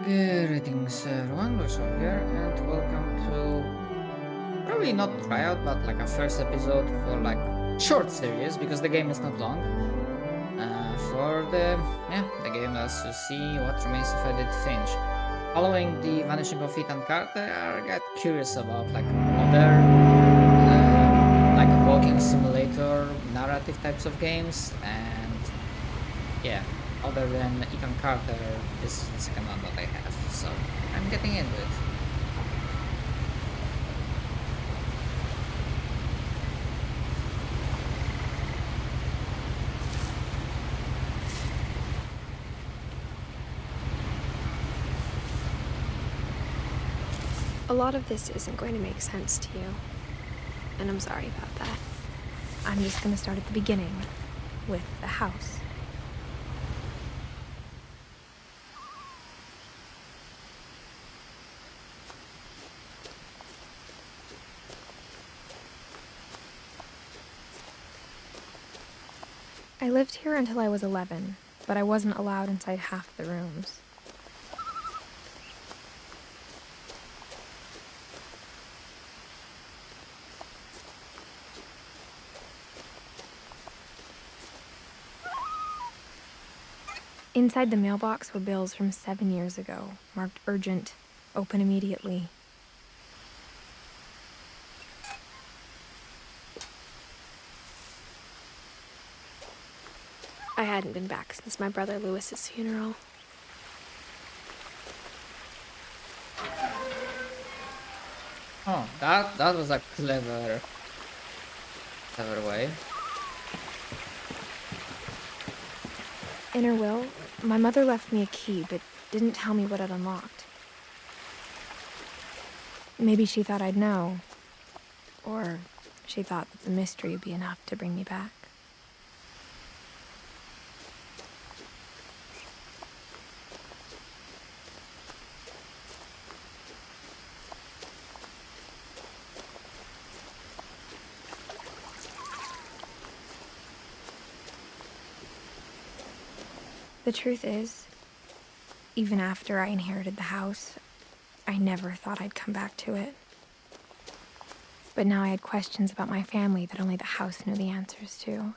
Greetings everyone, Lucio here, and welcome to probably not tryout, but like a first episode for like short series because the game is not long. For the game lets you see what remains of Edith Finch. Following the vanishing of Ethan Carter, I got curious about like other like walking simulator narrative types of games, and yeah, other than Ethan Carter, this is the second one that I have, so I'm getting into it. A lot of this isn't going to make sense to you, and I'm sorry about that. I'm just going to start at the beginning, with the house. I lived here until I was 11, but I wasn't allowed inside half the rooms. Inside the mailbox were bills from 7 years ago, marked urgent, open immediately. I hadn't been back since my brother Lewis's funeral. Oh, that was a clever way. In her will, my mother left me a key, but didn't tell me what it unlocked. Maybe she thought I'd know. Or she thought that the mystery would be enough to bring me back. The truth is, even after I inherited the house, I never thought I'd come back to it. But now I had questions about my family that only the house knew the answers to.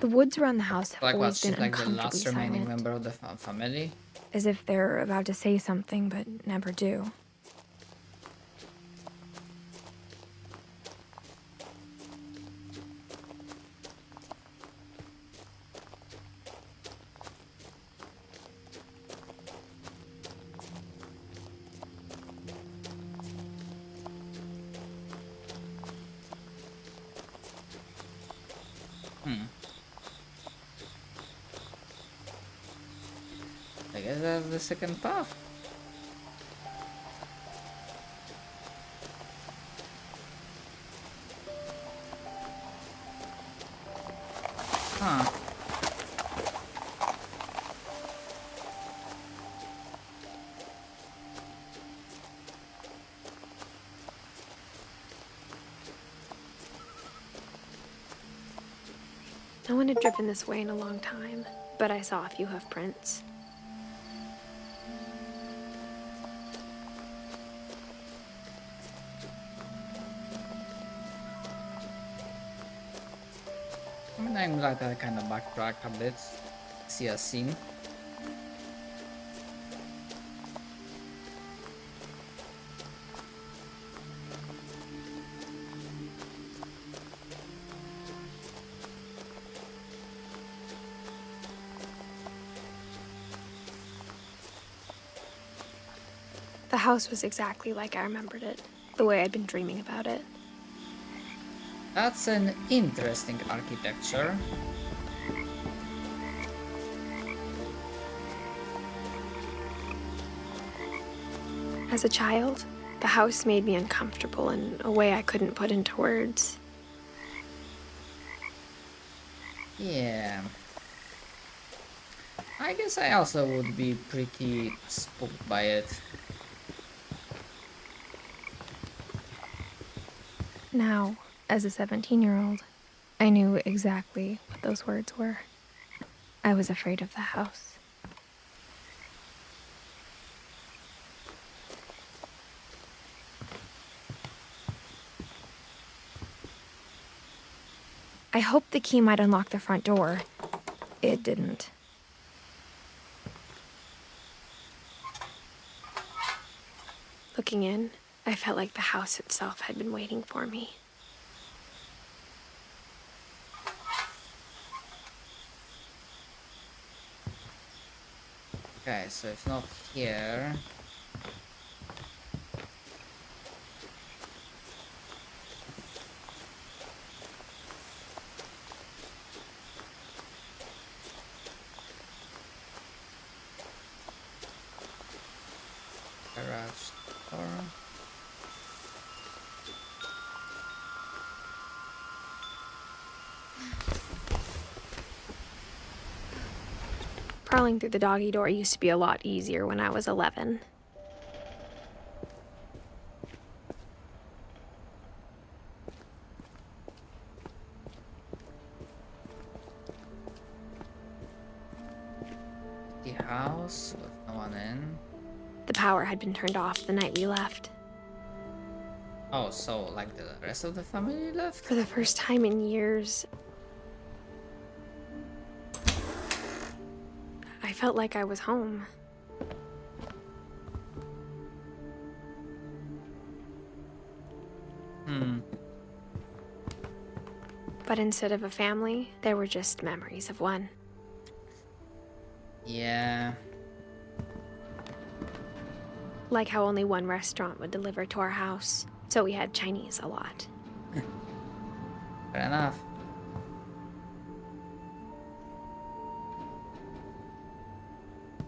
The woods around the house have Like what? always been She's like the uncomfortably last remaining silent, member of the family. as if they're about to say something but never do. I guess that's the second path. Huh. No one had driven this way in a long time, but I saw a few hoof prints. I mean, I'm glad that I kind of backtrack a bit, see a scene. The house was exactly like I remembered it, the way I'd been dreaming about it. That's an interesting architecture. As a child, the house made me uncomfortable in a way I couldn't put into words. Yeah. I guess I also would be pretty spooked by it. Now, as a 17-year-old, I knew exactly what those words were. I was afraid of the house. I hoped the key might unlock the front door. It didn't. Looking in, I felt like the house itself had been waiting for me. Okay, so if not here... Garage door. Crawling through the doggy door used to be a lot easier when I was 11. The house with no one in. The power had been turned off the night we left. Oh, so like the rest of the family left? For the first time in years, I felt like I was home. But instead of a family, there were just memories of one. Yeah. Like how only one restaurant would deliver to our house, so we had Chinese a lot. Fair enough.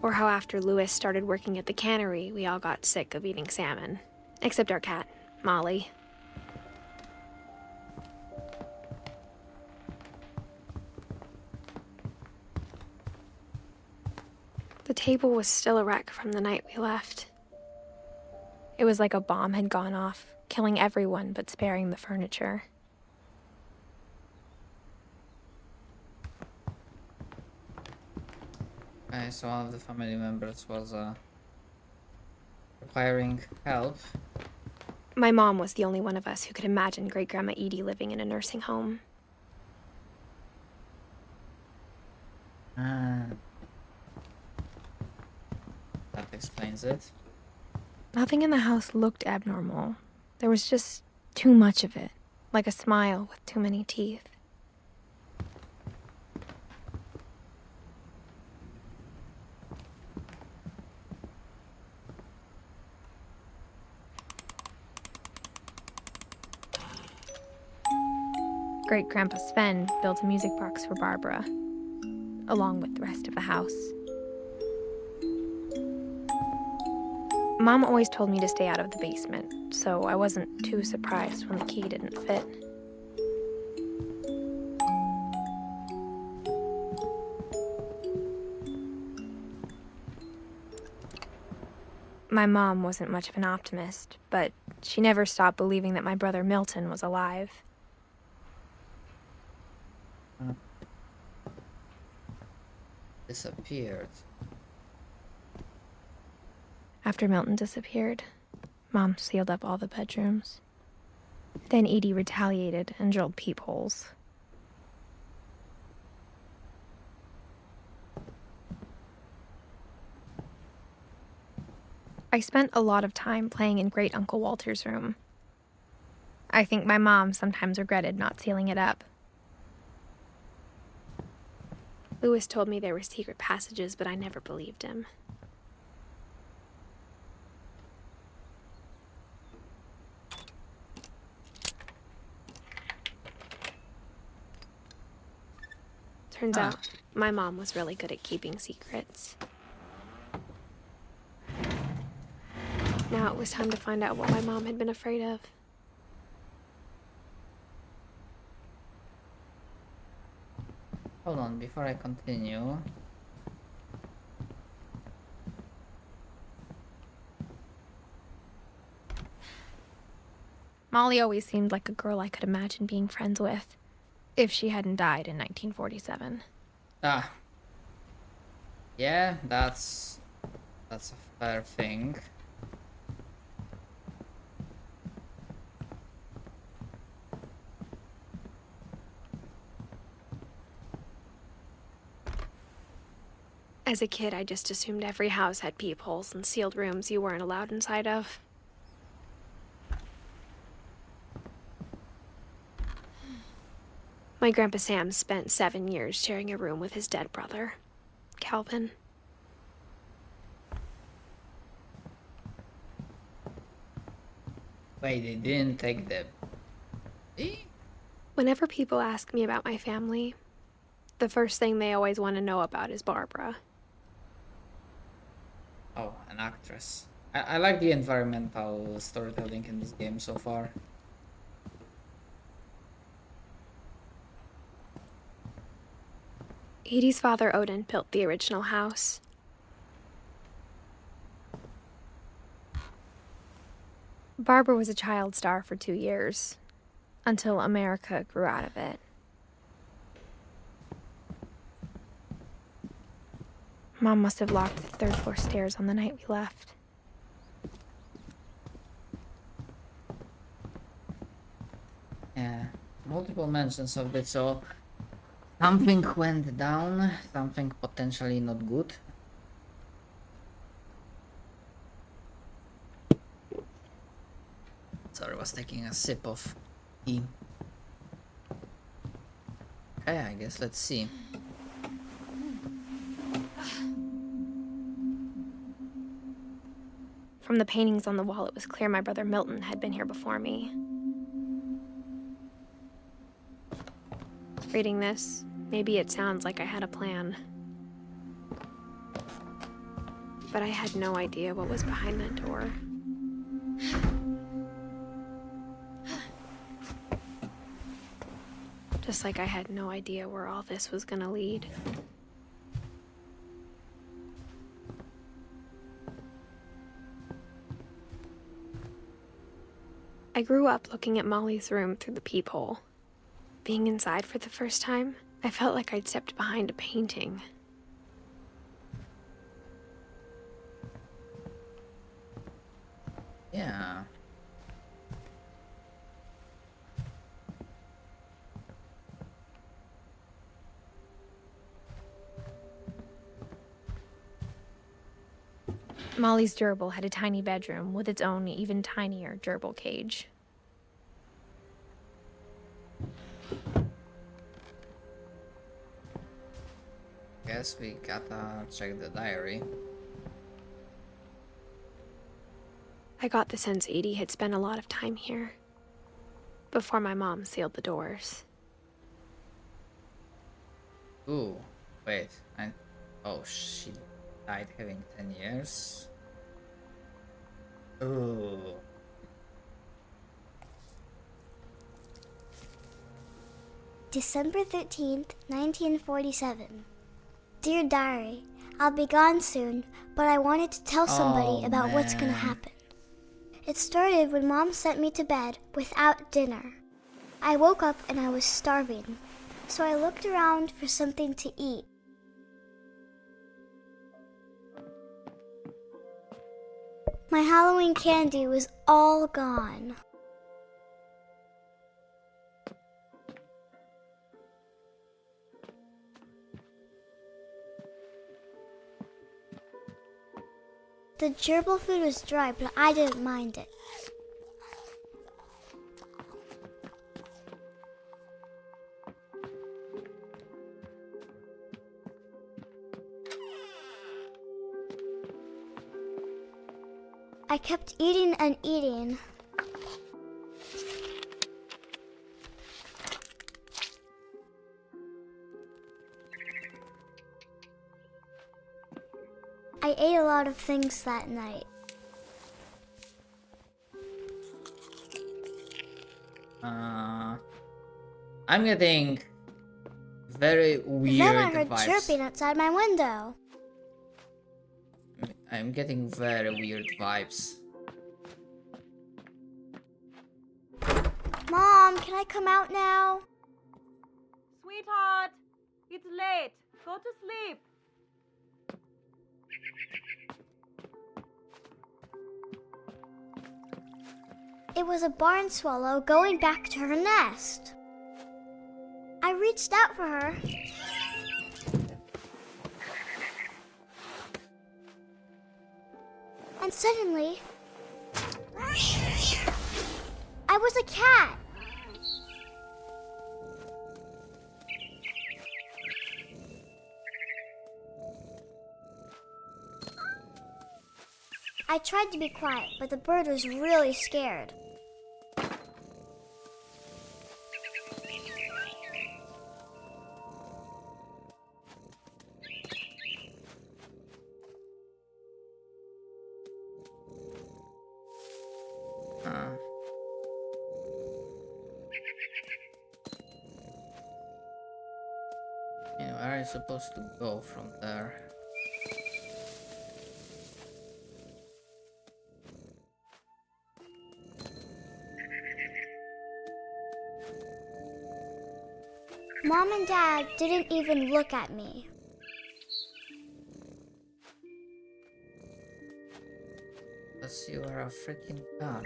Or how after Louis started working at the cannery, we all got sick of eating salmon. Except our cat, Molly. The table was still a wreck from the night we left. It was like a bomb had gone off, killing everyone but sparing the furniture. Okay, so one of the family members was requiring help. My mom was the only one of us who could imagine Great-Grandma Edie living in a nursing home. That explains it. Nothing in the house looked abnormal. There was just too much of it, like a smile with too many teeth. Great-Grandpa Sven built a music box for Barbara, along with the rest of the house. Mom always told me to stay out of the basement, so I wasn't too surprised when the key didn't fit. My mom wasn't much of an optimist, but she never stopped believing that my brother Milton was alive. Disappeared. After Milton disappeared, Mom sealed up all the bedrooms. Then Edie retaliated and drilled peepholes. I spent a lot of time playing in Great Uncle Walter's room. I think my mom sometimes regretted not sealing it up. Louis told me there were secret passages, but I never believed him. Turns out, my mom was really good at keeping secrets. Now it was time to find out what my mom had been afraid of. Hold on, before I continue. Molly always seemed like a girl I could imagine being friends with, if she hadn't died in 1947. Ah, Yeah, that's a fair thing. As a kid, I just assumed every house had peepholes and sealed rooms you weren't allowed inside of. My Grandpa Sam spent 7 years sharing a room with his dead brother, Calvin. Wait, they didn't take the... Eh? Whenever people ask me about my family, the first thing they always want to know about is Barbara. Oh, an actress. I like the environmental storytelling in this game so far. Edie's father, Odin, built the original house. Barbara was a child star for 2 years, until America grew out of it. Mom must have locked the third floor stairs on the night we left. Yeah, multiple mentions of it, so something went down, something potentially not good. Sorry, I was taking a sip of tea. Okay, I guess let's see. From the paintings on the wall, it was clear my brother Milton had been here before me. Reading this, maybe it sounds like I had a plan. But I had no idea what was behind that door. Just like I had no idea where all this was gonna lead. I grew up looking at Molly's room through the peephole. Being inside for the first time, I felt like I'd stepped behind a painting. Yeah. Molly's gerbil had a tiny bedroom with its own even tinier gerbil cage. Guess we gotta check the diary. I got the sense Edie had spent a lot of time here, before my mom sealed the doors. Ooh, wait. Oh, she died having 10 years? Ooh. December 13th, 1947. Dear Diary, I'll be gone soon, but I wanted to tell somebody Oh, about what's gonna man. happen. It started when Mom sent me to bed without dinner. I woke up and I was starving, so I looked around for something to eat. My Halloween candy was all gone. The gerbil food was dry, but I didn't mind it. I kept eating and eating. I ate a lot of things that night. I'm getting very weird Then I heard vibes. chirping outside my window. I'm getting very weird vibes. Mom, can I come out now? Sweetheart, it's late. Go to sleep. It was a barn swallow going back to her nest. I reached out for her. And suddenly, I was a cat. I tried to be quiet, but the bird was really scared. Where are you supposed to go from there? Mom and Dad didn't even look at me. Because you are a freaking cat.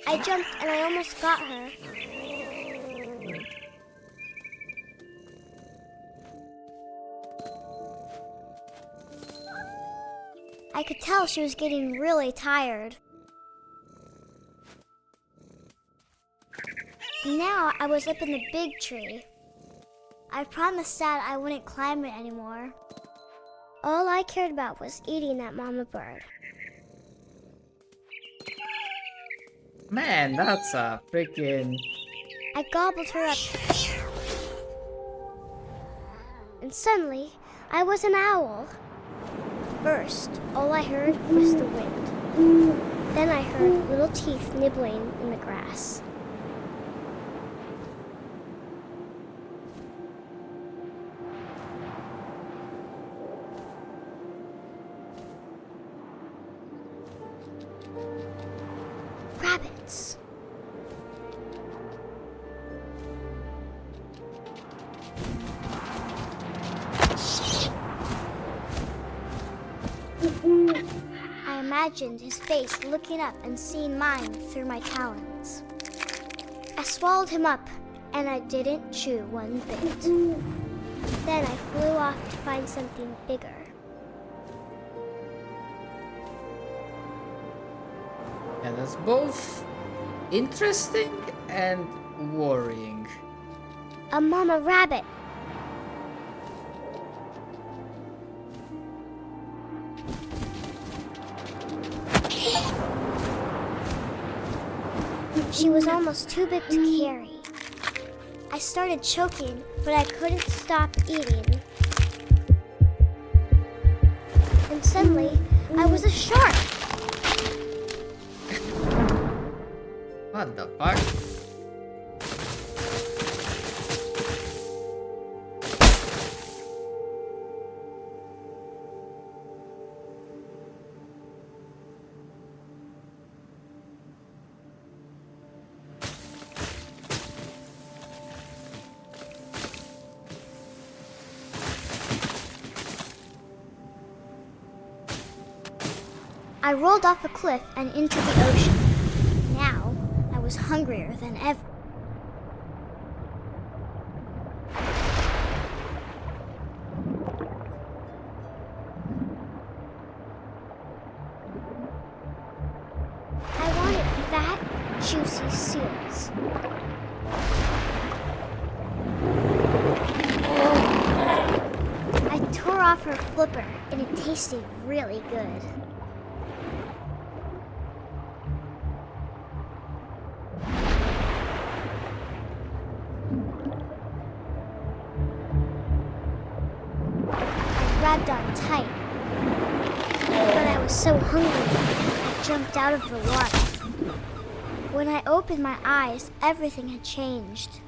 I jumped and I almost got her. I could tell she was getting really tired. Now I was up in the big tree. I promised Dad I wouldn't climb it anymore. All I cared about was eating that mama bird. Man, that's a freaking... I gobbled her up. And suddenly, I was an owl. First, all I heard was the wind. Then I heard little teeth nibbling in the grass. Rabbits. I imagined his face looking up and seeing mine through my talons. I swallowed him up, and I didn't chew one bit. Then I flew off to find something bigger. And that's both interesting and worrying. A mama rabbit. She was almost too big to carry. I started choking, but I couldn't stop eating. And suddenly, I was a shark. What the fuck? I rolled off a cliff and into the ocean. Now, I was hungrier than ever. I wanted fat, juicy seals. I tore off her flipper, and it tasted really good. Grabbed on tight, but I was so hungry, I jumped out of the water. When I opened my eyes, everything had changed.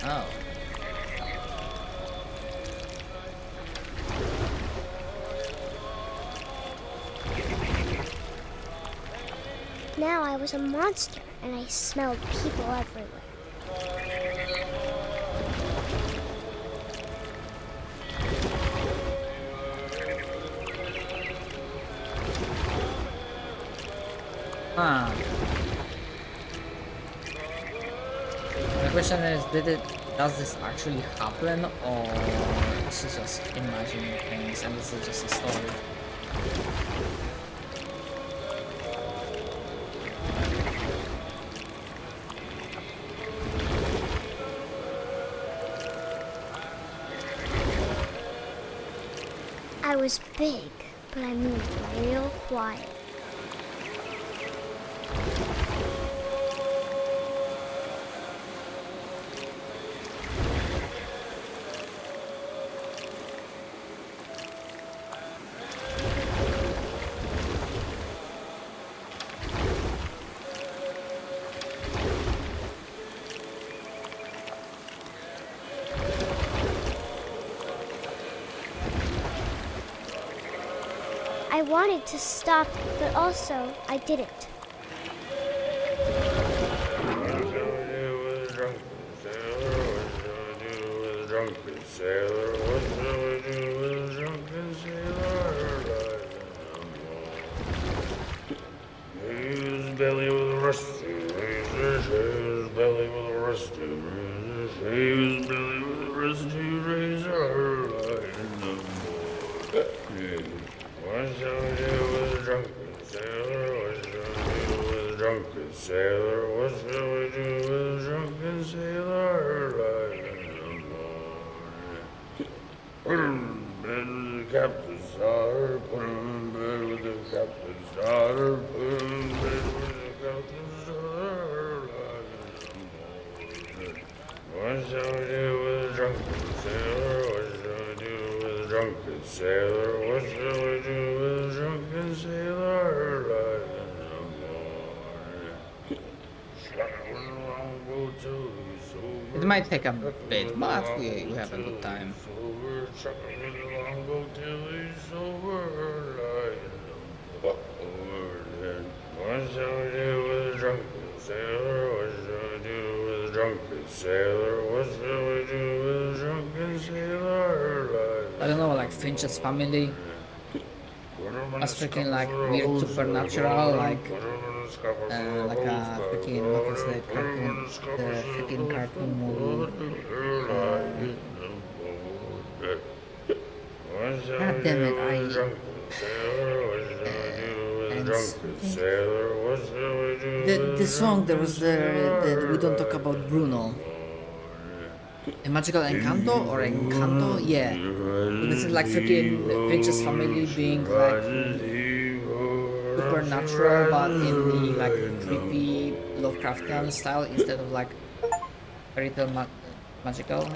Oh. Now I was a monster, and I smelled people everywhere. Huh. The question is, does this actually happen, or is it just imagining things and this is just a story? I was big, but I moved real quiet. I wanted to stop, but also I didn't. Belly with a rusty razor, his belly with a rusty razor, his belly with a rusty razor, light in the morning. What shall we do with a drunken sailor? What shall we do with a drunken sailor? What shall we do with a drunken sailor, light in the morning? Put him in bed with the captain's daughter, put him in bed with the captain's daughter, put him in bed with captain's daughter, light in the morning. What shall we do with a drunken sailor? What shall we do with a drunken sailor? What shall we do with a drunken sailor, light in the morning? Shall we go till he's sober? It might take a bit, but we have a good time. Shall we go till he's sober, light in the morning? What shall we do with a drunken sailor? What shall we do with a drunken sailor? What shall we do with a drunken sailor? I don't know, like Finch's family was freaking like weird supernatural, like a freaking, what was the freaking cartoon movie? God damn it, the song there was the We Don't Talk About Bruno. A magical encanto or encanto? Yeah. This is like freaking Finch's family being like supernatural, but in the like creepy Lovecraftian style instead of like fairy tale magical.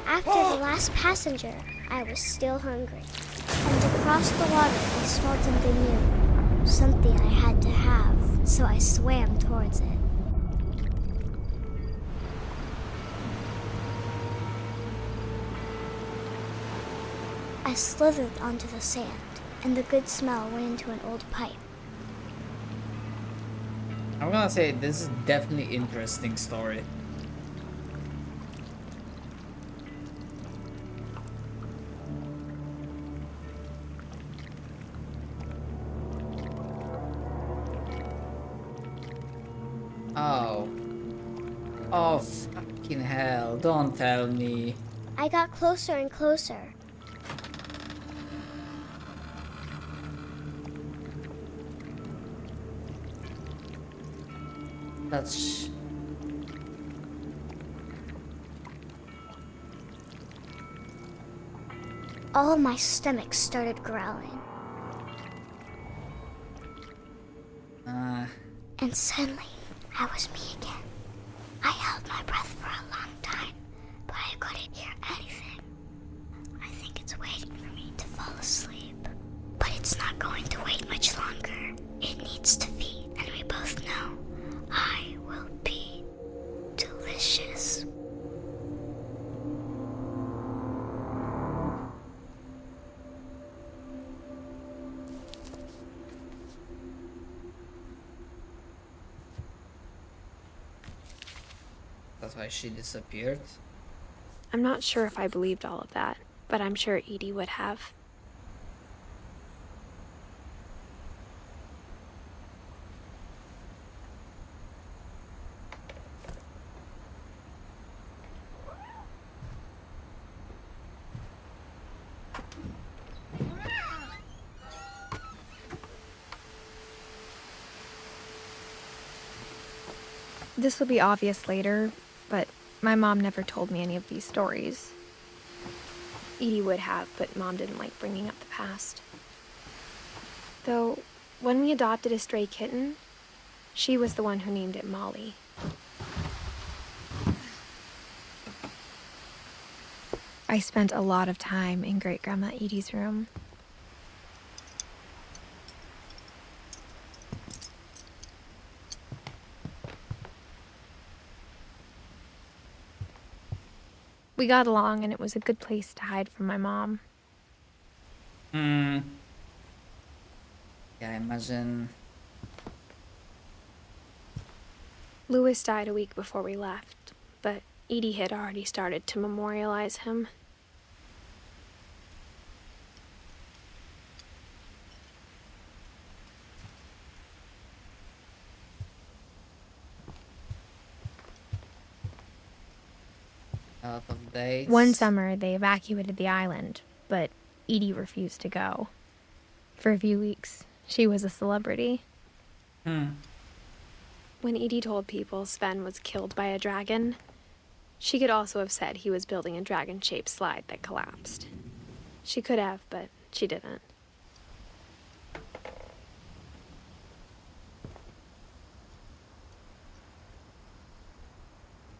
After the last passenger, I was still hungry. And across the water, I smelled something new. Something I had to have, so I swam towards it. I slithered onto the sand, and the good smell went into an old pipe. I'm gonna say this is definitely interesting story. Oh, fucking hell, don't tell me. I got closer and closer. That's... All my stomach started growling. And suddenly, I was me again. I held my breath for a long time, but I couldn't hear anything. I think it's waiting for me to fall asleep. But it's not going to wait much longer. It needs to feed, and we both know I will be delicious. That's why she disappeared. I'm not sure if I believed all of that, but I'm sure Edie would have. This will be obvious later, but my mom never told me any of these stories. Edie would have, but Mom didn't like bringing up the past. Though, when we adopted a stray kitten, she was the one who named it Molly. I spent a lot of time in Great-Grandma Edie's room. We got along, and it was a good place to hide from my mom. Yeah, I imagine. Louis died a week before we left, but Edie had already started to memorialize him. A lot of dates. One summer, they evacuated the island, but Edie refused to go. For a few weeks, she was a celebrity. When Edie told people Sven was killed by a dragon, she could also have said he was building a dragon-shaped slide that collapsed. She could have, but she didn't.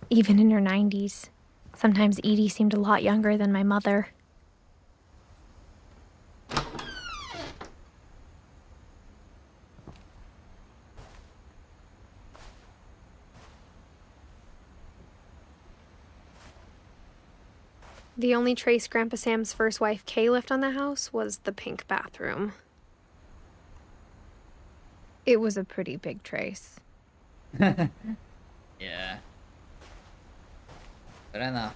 Even in her 90s, sometimes Edie seemed a lot younger than my mother. The only trace Grandpa Sam's first wife, Kay, left on the house was the pink bathroom. It was a pretty big trace. Yeah. Fair enough.